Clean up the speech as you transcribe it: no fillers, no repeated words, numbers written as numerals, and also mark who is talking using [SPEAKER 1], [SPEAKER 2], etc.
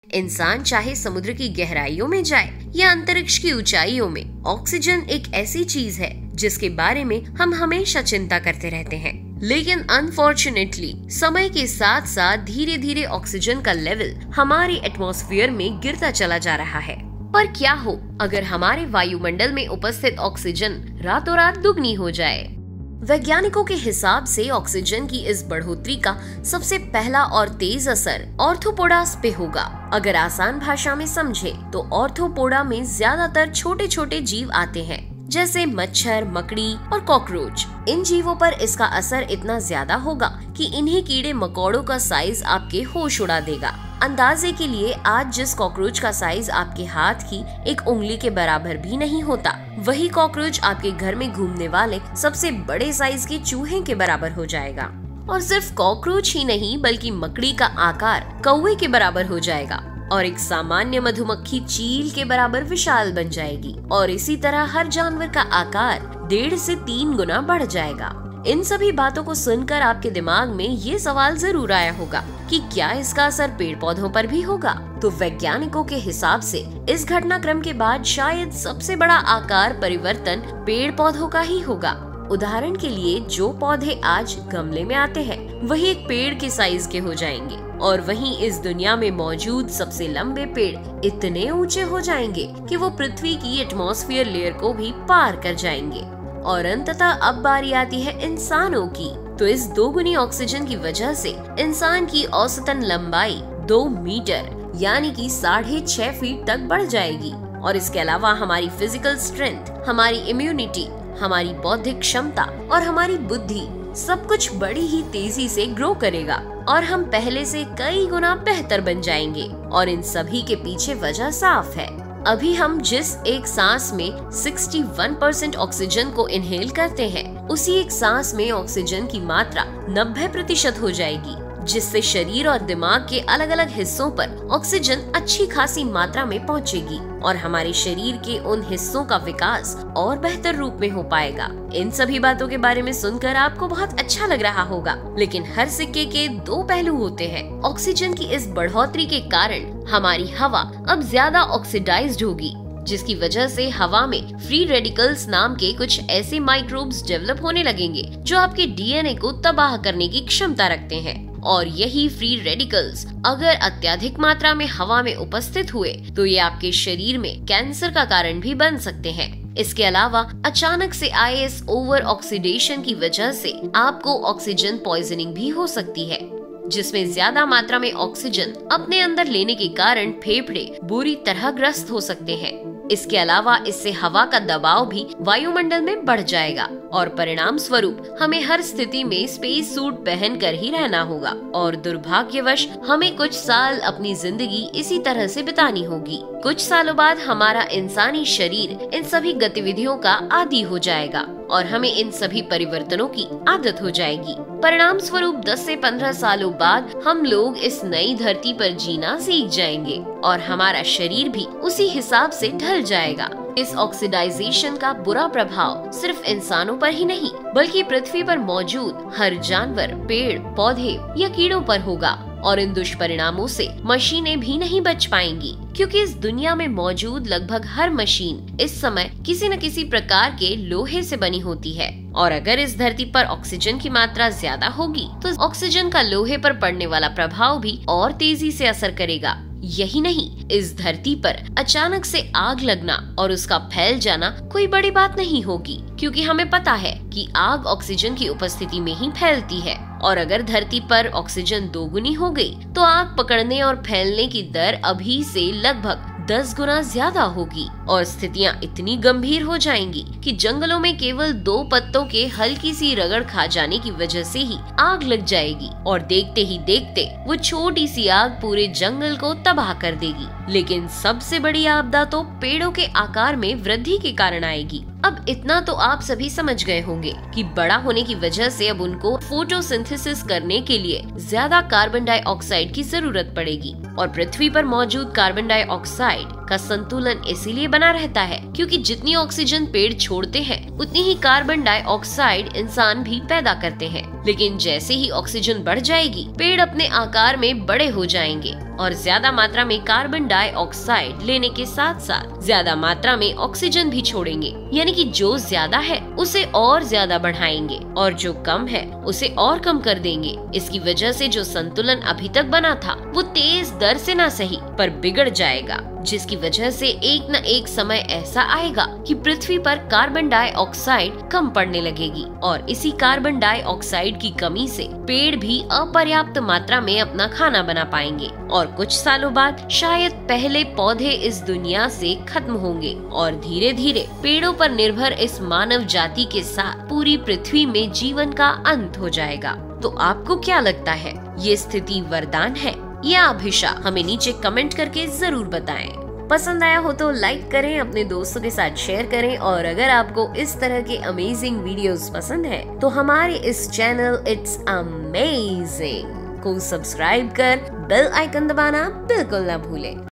[SPEAKER 1] इंसान चाहे समुद्र की गहराइयों में जाए या अंतरिक्ष की ऊंचाइयों में, ऑक्सीजन एक ऐसी चीज है जिसके बारे में हम हमेशा चिंता करते रहते हैं। लेकिन अनफॉर्चुनेटली समय के साथ साथ धीरे धीरे ऑक्सीजन का लेवल हमारे एटमॉस्फेयर में गिरता चला जा रहा है। पर क्या हो अगर हमारे वायुमंडल में उपस्थित ऑक्सीजन रातों रात दुगनी हो जाए? वैज्ञानिकों के हिसाब से ऑक्सीजन की इस बढ़ोतरी का सबसे पहला और तेज असर ऑर्थोपोडास पे होगा। अगर आसान भाषा में समझे तो ऑर्थोपोडा में ज्यादातर छोटे छोटे जीव आते हैं, जैसे मच्छर, मकड़ी और कॉकरोच। इन जीवों पर इसका असर इतना ज्यादा होगा कि इन्हीं कीड़े मकोड़ों का साइज आपके होश उड़ा देगा। अंदाजे के लिए आज जिस कॉकरोच का साइज आपके हाथ की एक उंगली के बराबर भी नहीं होता, वही कॉकरोच आपके घर में घूमने वाले सबसे बड़े साइज के चूहे के बराबर हो जाएगा। और सिर्फ कॉकरोच ही नहीं बल्कि मकड़ी का आकार कौवे के बराबर हो जाएगा और एक सामान्य मधुमक्खी चील के बराबर विशाल बन जाएगी। और इसी तरह हर जानवर का आकार 1.5 से 3 गुना बढ़ जाएगा। इन सभी बातों को सुनकर आपके दिमाग में ये सवाल जरूर आया होगा कि क्या इसका असर पेड़ पौधों पर भी होगा? तो वैज्ञानिकों के हिसाब से इस घटनाक्रम के बाद शायद सबसे बड़ा आकार परिवर्तन पेड़ पौधों का ही होगा। उदाहरण के लिए जो पौधे आज गमले में आते हैं वही एक पेड़ के साइज के हो जाएंगे, और वहीं इस दुनिया में मौजूद सबसे लंबे पेड़ इतने ऊंचे हो जाएंगे कि वो पृथ्वी की एटमॉस्फेयर लेयर को भी पार कर जाएंगे। और अंततः अब बारी आती है इंसानों की। तो इस दोगुनी ऑक्सीजन की वजह से इंसान की औसतन लंबाई 2 मीटर यानी कि 6.5 फीट तक बढ़ जाएगी। और इसके अलावा हमारी फिजिकल स्ट्रेंथ, हमारी इम्यूनिटी, हमारी बौद्धिक क्षमता और हमारी बुद्धि सब कुछ बड़ी ही तेजी से ग्रो करेगा और हम पहले से कई गुना बेहतर बन जाएंगे। और इन सभी के पीछे वजह साफ है। अभी हम जिस एक सांस में 61% ऑक्सीजन को इनहेल करते हैं, उसी एक सांस में ऑक्सीजन की मात्रा 90% हो जाएगी, जिससे शरीर और दिमाग के अलग अलग हिस्सों पर ऑक्सीजन अच्छी खासी मात्रा में पहुंचेगी और हमारे शरीर के उन हिस्सों का विकास और बेहतर रूप में हो पाएगा। इन सभी बातों के बारे में सुनकर आपको बहुत अच्छा लग रहा होगा, लेकिन हर सिक्के के 2 पहलू होते हैं। ऑक्सीजन की इस बढ़ोतरी के कारण हमारी हवा अब ज्यादा ऑक्सीडाइज्ड होगी, जिसकी वजह से हवा में फ्री रेडिकल्स नाम के कुछ ऐसे माइक्रोब्स डेवलप होने लगेंगे जो आपके डीएनए को तबाह करने की क्षमता रखते हैं। और यही फ्री रेडिकल्स अगर अत्यधिक मात्रा में हवा में उपस्थित हुए तो ये आपके शरीर में कैंसर का कारण भी बन सकते हैं। इसके अलावा अचानक से आए इस ओवर ऑक्सीडेशन की वजह से आपको ऑक्सीजन पॉइजनिंग भी हो सकती है, जिसमें ज्यादा मात्रा में ऑक्सीजन अपने अंदर लेने के कारण फेफड़े बुरी तरह ग्रस्त हो सकते हैं। इसके अलावा इससे हवा का दबाव भी वायुमंडल में बढ़ जाएगा और परिणाम स्वरूप हमें हर स्थिति में स्पेस सूट पहनकर ही रहना होगा और दुर्भाग्यवश हमें कुछ साल अपनी जिंदगी इसी तरह से बितानी होगी। कुछ सालों बाद हमारा इंसानी शरीर इन सभी गतिविधियों का आदी हो जाएगा और हमें इन सभी परिवर्तनों की आदत हो जाएगी। परिणाम स्वरूप 10 से 15 सालों बाद हम लोग इस नई धरती पर जीना सीख जाएंगे और हमारा शरीर भी उसी हिसाब से ढल जाएगा। इस ऑक्सीडाइजेशन का बुरा प्रभाव सिर्फ इंसानों पर ही नहीं बल्कि पृथ्वी पर मौजूद हर जानवर, पेड़, पौधे या कीड़ों पर होगा और इन दुष्परिणामों से मशीनें भी नहीं बच पाएंगी, क्योंकि इस दुनिया में मौजूद लगभग हर मशीन इस समय किसी न किसी प्रकार के लोहे से बनी होती है। और अगर इस धरती पर ऑक्सीजन की मात्रा ज्यादा होगी तो ऑक्सीजन का लोहे पर पड़ने वाला प्रभाव भी और तेजी से असर करेगा। यही नहीं, इस धरती पर अचानक से आग लगना और उसका फैल जाना कोई बड़ी बात नहीं होगी, क्योंकि हमें पता है कि आग ऑक्सीजन की उपस्थिति में ही फैलती है। और अगर धरती पर ऑक्सीजन दोगुनी हो गई तो आग पकड़ने और फैलने की दर अभी से लगभग 10 गुना ज्यादा होगी और स्थितियां इतनी गंभीर हो जाएंगी कि जंगलों में केवल 2 पत्तों के हल्की सी रगड़ खा जाने की वजह से ही आग लग जाएगी और देखते ही देखते वो छोटी सी आग पूरे जंगल को तबाह कर देगी। लेकिन सबसे बड़ी आपदा तो पेड़ों के आकार में वृद्धि के कारण आएगी। अब इतना तो आप सभी समझ गए होंगे कि बड़ा होने की वजह से अब उनको फोटोसिंथेसिस करने के लिए ज्यादा कार्बन डाइऑक्साइड की जरूरत पड़ेगी और पृथ्वी पर मौजूद कार्बन डाइऑक्साइड का संतुलन इसीलिए बना रहता है क्योंकि जितनी ऑक्सीजन पेड़ छोड़ते हैं उतनी ही कार्बन डाइऑक्साइड इंसान भी पैदा करते हैं। लेकिन जैसे ही ऑक्सीजन बढ़ जाएगी पेड़ अपने आकार में बड़े हो जाएंगे और ज्यादा मात्रा में कार्बन डाइऑक्साइड लेने के साथ साथ ज्यादा मात्रा में ऑक्सीजन भी छोड़ेंगे। यानी कि जो ज्यादा है उसे और ज्यादा बढ़ाएंगे और जो कम है उसे और कम कर देंगे। इसकी वजह से जो संतुलन अभी तक बना था वो तेज दर से ना सही पर बिगड़ जाएगा, जिसकी वजह से एक न एक समय ऐसा आएगा कि पृथ्वी पर कार्बन डाइऑक्साइड कम पड़ने लगेगी और इसी कार्बन डाइऑक्साइड की कमी से पेड़ भी अपर्याप्त मात्रा में अपना खाना बना पाएंगे और कुछ सालों बाद शायद पहले पौधे इस दुनिया से खत्म होंगे और धीरे धीरे पेड़ों पर निर्भर इस मानव जाति के साथ पूरी पृथ्वी में जीवन का अंत हो जाएगा। तो आपको क्या लगता है, ये स्थिति वरदान है या अभिशाप? हमें नीचे कमेंट करके जरूर बताएं। पसंद आया हो तो लाइक करें, अपने दोस्तों के साथ शेयर करें और अगर आपको इस तरह के अमेजिंग वीडियोस पसंद है तो हमारे इस चैनल इट्स अमेजिंग को सब्सक्राइब कर बेल आइकन दबाना बिल्कुल ना भूलें।